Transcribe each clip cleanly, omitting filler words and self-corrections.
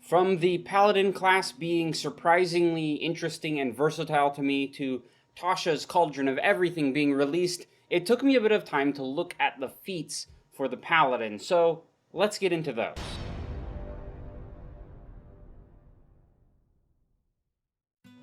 From the Paladin class being surprisingly interesting and versatile to me to Tasha's Cauldron of Everything being released, it took me a bit of time to look at the feats for the Paladin, so let's get into those.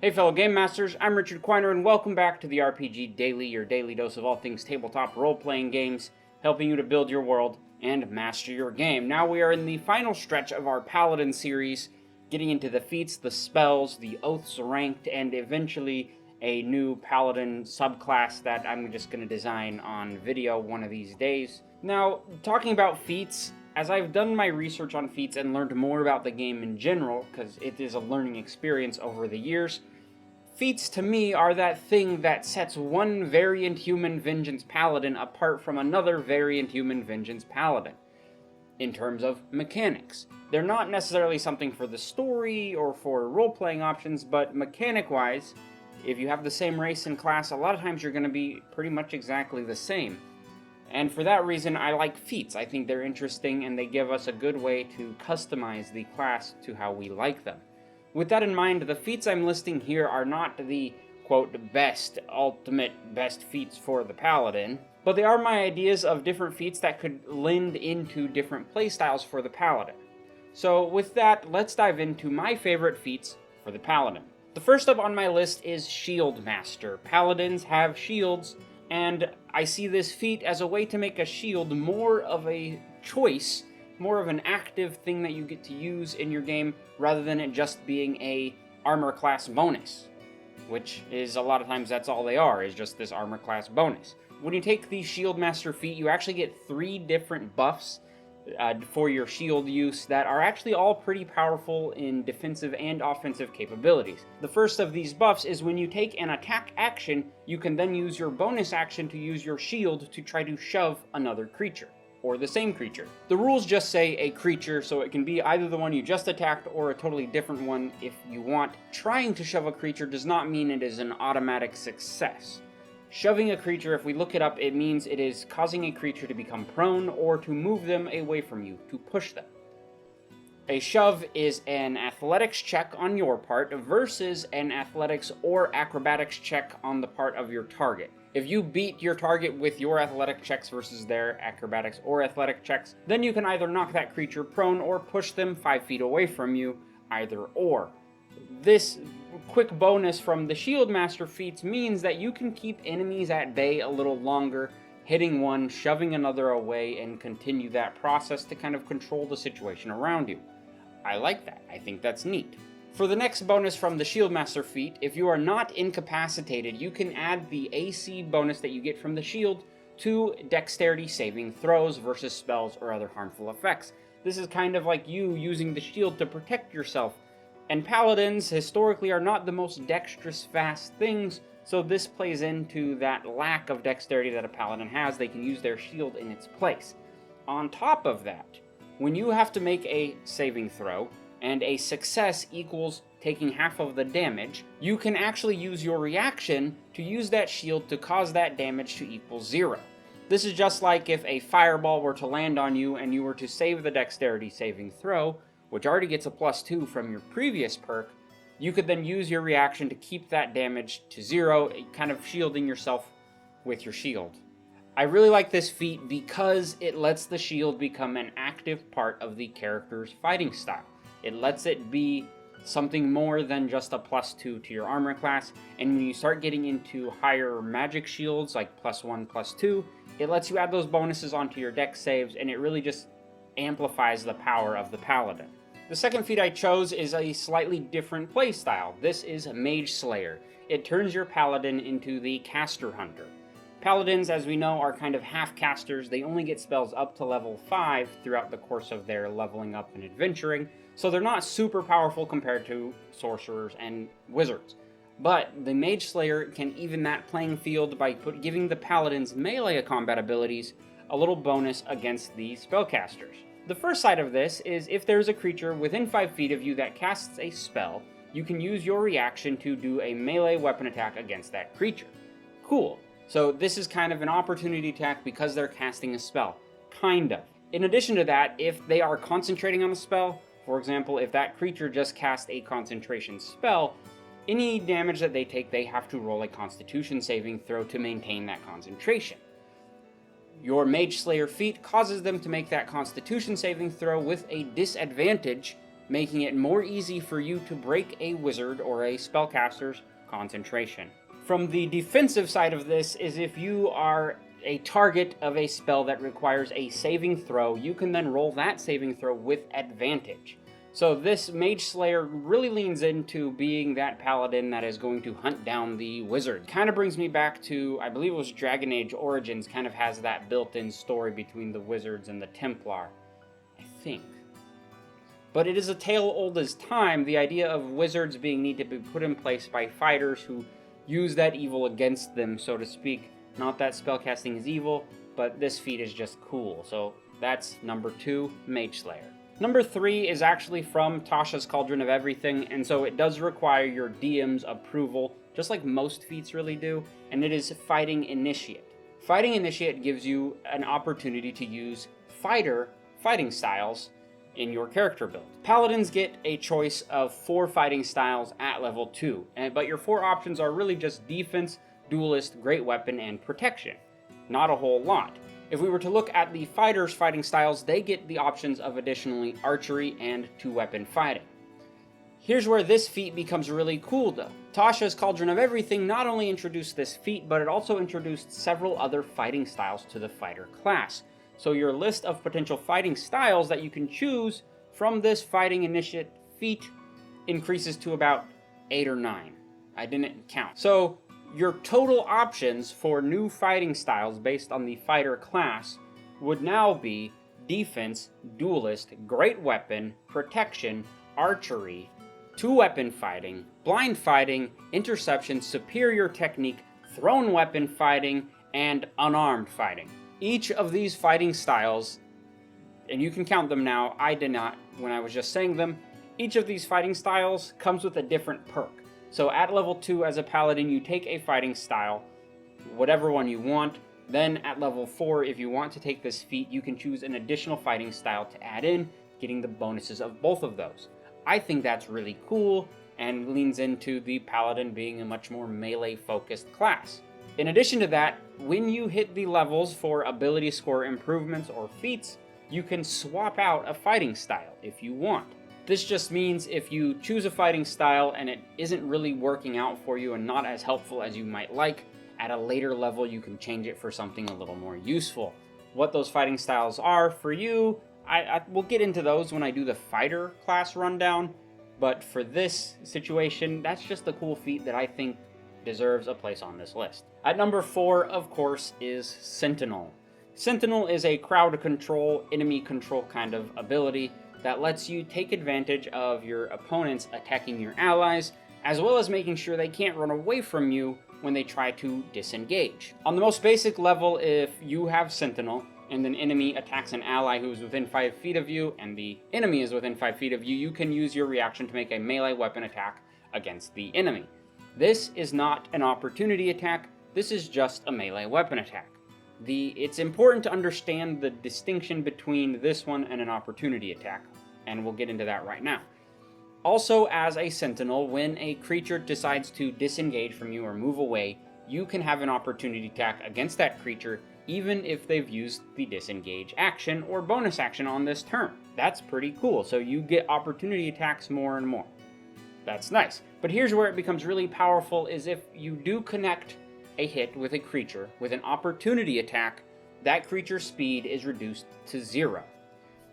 Hey fellow Game Masters, I'm Richard Quiner and welcome back to the RPG Daily, your daily dose of all things tabletop role-playing games, helping you to build your world and master your game. Now we are in the final stretch of our Paladin series, getting into the feats, the spells, the oaths ranked, and eventually a new Paladin subclass that I'm just going to design on video one of these days. Now, talking about feats, as I've done my research on feats and learned more about the game in general, because it is a learning experience over the years, feats to me are that thing that sets one variant human vengeance paladin apart from another variant human vengeance paladin. In terms of mechanics, they're not necessarily something for the story or for role-playing options, but mechanic-wise, if you have the same race and class, a lot of times you're going to be pretty much exactly the same. And for that reason, I like feats. I think they're interesting and they give us a good way to customize the class to how we like them. With that in mind, the feats I'm listing here are not the, quote, ultimate best feats for the Paladin, but they are my ideas of different feats that could lend into different playstyles for the Paladin. So with that, let's dive into my favorite feats for the Paladin. The first up on my list is Shield Master. Paladins have shields, and I see this feat as a way to make a shield more of a choice, more of an active thing that you get to use in your game, rather than it just being a armor class bonus, which is a lot of times that's all they are, is just this armor class bonus. When you take the Shield Master feat, you actually get 3 different buffs for your shield use that are actually all pretty powerful in defensive and offensive capabilities. The first of these buffs is when you take an attack action, you can then use your bonus action to use your shield to try to shove another creature, or the same creature. The rules just say a creature, so it can be either the one you just attacked or a totally different one if you want. Trying to shove a creature does not mean it is an automatic success. Shoving a creature, if we look it up, it means it is causing a creature to become prone or to move them away from you, to push them. A shove is an athletics check on your part versus an athletics or acrobatics check on the part of your target. If you beat your target with your athletic checks versus their acrobatics or athletic checks, then you can either knock that creature prone or push them 5 feet away from you, either or. This quick bonus from the Shield Master feats means that you can keep enemies at bay a little longer, hitting one, shoving another away, and continue that process to kind of control the situation around you. I like that. I think that's neat. For the next bonus from the Shield Master feat, if you are not incapacitated, you can add the AC bonus that you get from the shield to dexterity saving throws versus spells or other harmful effects. This is kind of like you using the shield to protect yourself. And Paladins historically are not the most dexterous fast things, so this plays into that lack of dexterity that a Paladin has. They can use their shield in its place. On top of that, when you have to make a saving throw, and a success equals taking half of the damage, you can actually use your reaction to use that shield to cause that damage to equal 0. This is just like if a fireball were to land on you and you were to save the dexterity saving throw, which already gets a +2 from your previous perk, you could then use your reaction to keep that damage to 0, kind of shielding yourself with your shield. I really like this feat because it lets the shield become an active part of the character's fighting style. It lets it be something more than just a +2 to your armor class, and when you start getting into higher magic shields like +1, +2, it lets you add those bonuses onto your dex saves, and it really just amplifies the power of the Paladin. The second feat I chose is a slightly different playstyle. This is Mage Slayer. It turns your Paladin into the Caster Hunter. Paladins, as we know, are kind of half-casters. They only get spells up to level 5 throughout the course of their leveling up and adventuring, so they're not super powerful compared to sorcerers and wizards. But the Mage Slayer can even that playing field by giving the Paladins melee combat abilities a little bonus against the spellcasters. The first side of this is if there's a creature within 5 feet of you that casts a spell, you can use your reaction to do a melee weapon attack against that creature. Cool. So this is kind of an opportunity attack because they're casting a spell. Kind of. In addition to that, if they are concentrating on a spell, For example, if that creature just cast a concentration spell, any damage that they take, they have to roll a Constitution saving throw to maintain that concentration. Your Mage Slayer feat causes them to make that Constitution saving throw with a disadvantage, making it more easy for you to break a wizard or a spellcaster's concentration. From the defensive side of this is if you are a target of a spell that requires a saving throw, you can then roll that saving throw with advantage. So this Mage Slayer really leans into being that paladin that is going to hunt down the wizard. Kind of brings me back to, I believe it was Dragon Age Origins, kind of has that built-in story between the wizards and the Templar, I think. But it is a tale old as time, the idea of wizards need to be put in place by fighters who use that evil against them, so to speak. Not that spellcasting is evil, but this feat is just cool. So that's number 2, Mage Slayer. Number 3 is actually from Tasha's Cauldron of Everything, and so it does require your DM's approval, just like most feats really do, and it is Fighting Initiate. Fighting Initiate gives you an opportunity to use fighting styles in your character build. Paladins get a choice of 4 fighting styles at level 2, but your 4 options are really just defense, duelist, great weapon, and protection. Not a whole lot. If we were to look at the fighters' fighting styles, they get the options of additionally archery and 2-weapon fighting. Here's where this feat becomes really cool though. Tasha's Cauldron of Everything not only introduced this feat, but it also introduced several other fighting styles to the fighter class. So your list of potential fighting styles that you can choose from this Fighting Initiate feat increases to about 8 or 9. I didn't count. So your total options for new fighting styles based on the fighter class would now be defense, duelist, great weapon, protection, archery, 2-weapon fighting, blind fighting, interception, superior technique, thrown weapon fighting, and unarmed fighting. Each of these fighting styles, and you can count them now, I did not when I was just saying them, each of these fighting styles comes with a different perk. So at level 2 as a paladin, you take a fighting style, whatever one you want. Then at level 4, if you want to take this feat, you can choose an additional fighting style to add in, getting the bonuses of both of those. I think that's really cool and leans into the paladin being a much more melee-focused class. In addition to that, when you hit the levels for ability score improvements or feats, you can swap out a fighting style if you want. This just means if you choose a fighting style and it isn't really working out for you and not as helpful as you might like, at a later level you can change it for something a little more useful. What those fighting styles are for you, I will get into those when I do the fighter class rundown, but for this situation, that's just a cool feat that I think deserves a place on this list. At number 4, of course, is Sentinel. Sentinel is a crowd control, enemy control kind of ability that lets you take advantage of your opponents attacking your allies, as well as making sure they can't run away from you when they try to disengage. On the most basic level, if you have Sentinel, and an enemy attacks an ally who is within 5 feet of you, and the enemy is within 5 feet of you, you can use your reaction to make a melee weapon attack against the enemy. This is not an opportunity attack, this is just a melee weapon attack. It's important to understand the distinction between this one and an opportunity attack, and we'll get into that right now. Also, as a Sentinel, when a creature decides to disengage from you or move away, you can have an opportunity attack against that creature even if they've used the disengage action or bonus action on this turn. That's pretty cool, so you get opportunity attacks more and more. That's nice. But here's where it becomes really powerful, is if you do connect a hit with a creature with an opportunity attack, that creature's speed is reduced to 0.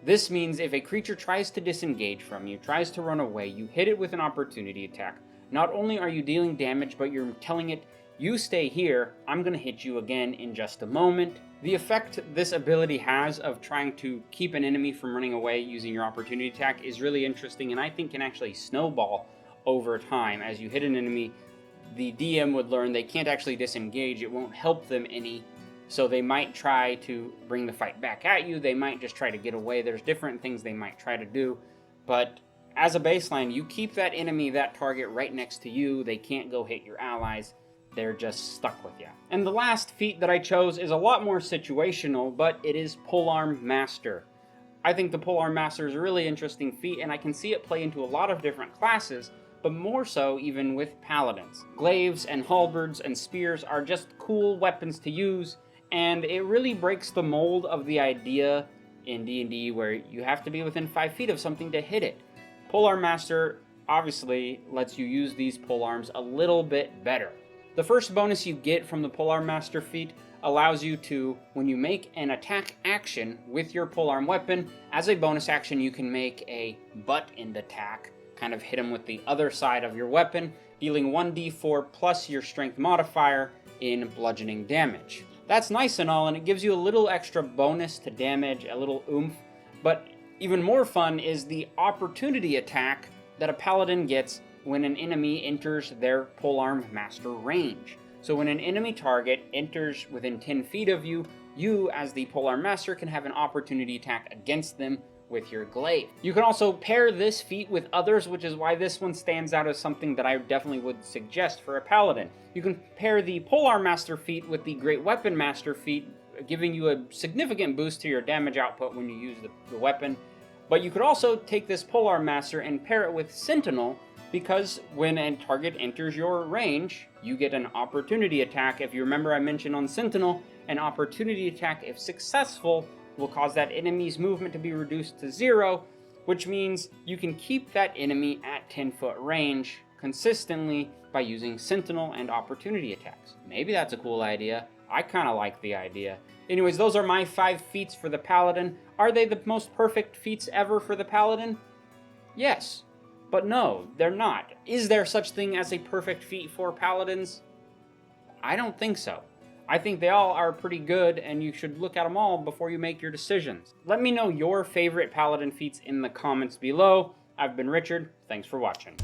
This means if a creature tries to disengage from you, tries to run away, you hit it with an opportunity attack, not only are you dealing damage, but you're telling it, you stay here, I'm going to hit you again in just a moment. The effect this ability has of trying to keep an enemy from running away using your opportunity attack is really interesting, and I think can actually snowball over time. As you hit an enemy, the DM would learn they can't actually disengage, it won't help them any, so they might try to bring the fight back at you, they might just try to get away, there's different things they might try to do, but as a baseline, you keep that enemy, that target right next to you, they can't go hit your allies, they're just stuck with you. And the last feat that I chose is a lot more situational, but it is Polearm Master. I think the Polearm Master is a really interesting feat, and I can see it play into a lot of different classes, but more so even with Paladins. Glaives and halberds and spears are just cool weapons to use, and it really breaks the mold of the idea in D&D where you have to be within 5 feet of something to hit it. Polearm Master obviously lets you use these polearms a little bit better. The first bonus you get from the Polearm Master feat allows you to, when you make an attack action with your polearm weapon, as a bonus action you can make a butt-end attack, kind of hit him with the other side of your weapon, dealing 1d4 plus your strength modifier in bludgeoning damage. That's nice and all, and it gives you a little extra bonus to damage, a little oomph, but even more fun is the opportunity attack that a paladin gets when an enemy enters their Polearm Master range. So when an enemy target enters within 10 feet of you, you as the Polearm Master can have an opportunity attack against them with your glaive. You can also pair this feat with others, which is why this one stands out as something that I definitely would suggest for a paladin. You can pair the Polearm Master feat with the Great Weapon Master feat, giving you a significant boost to your damage output when you use the weapon. But you could also take this Polearm Master and pair it with Sentinel, because when a target enters your range, you get an opportunity attack. If you remember, I mentioned on Sentinel, an opportunity attack, if successful, will cause that enemy's movement to be reduced to 0, which means you can keep that enemy at 10-foot range consistently by using Sentinel and opportunity attacks. Maybe that's a cool idea. I kind of like the idea. Anyways, those are my 5 feats for the Paladin. Are they the most perfect feats ever for the Paladin? Yes. But no, they're not. Is there such thing as a perfect feat for Paladins? I don't think so. I think they all are pretty good, and you should look at them all before you make your decisions. Let me know your favorite Paladin feats in the comments below. I've been Richard. Thanks for watching.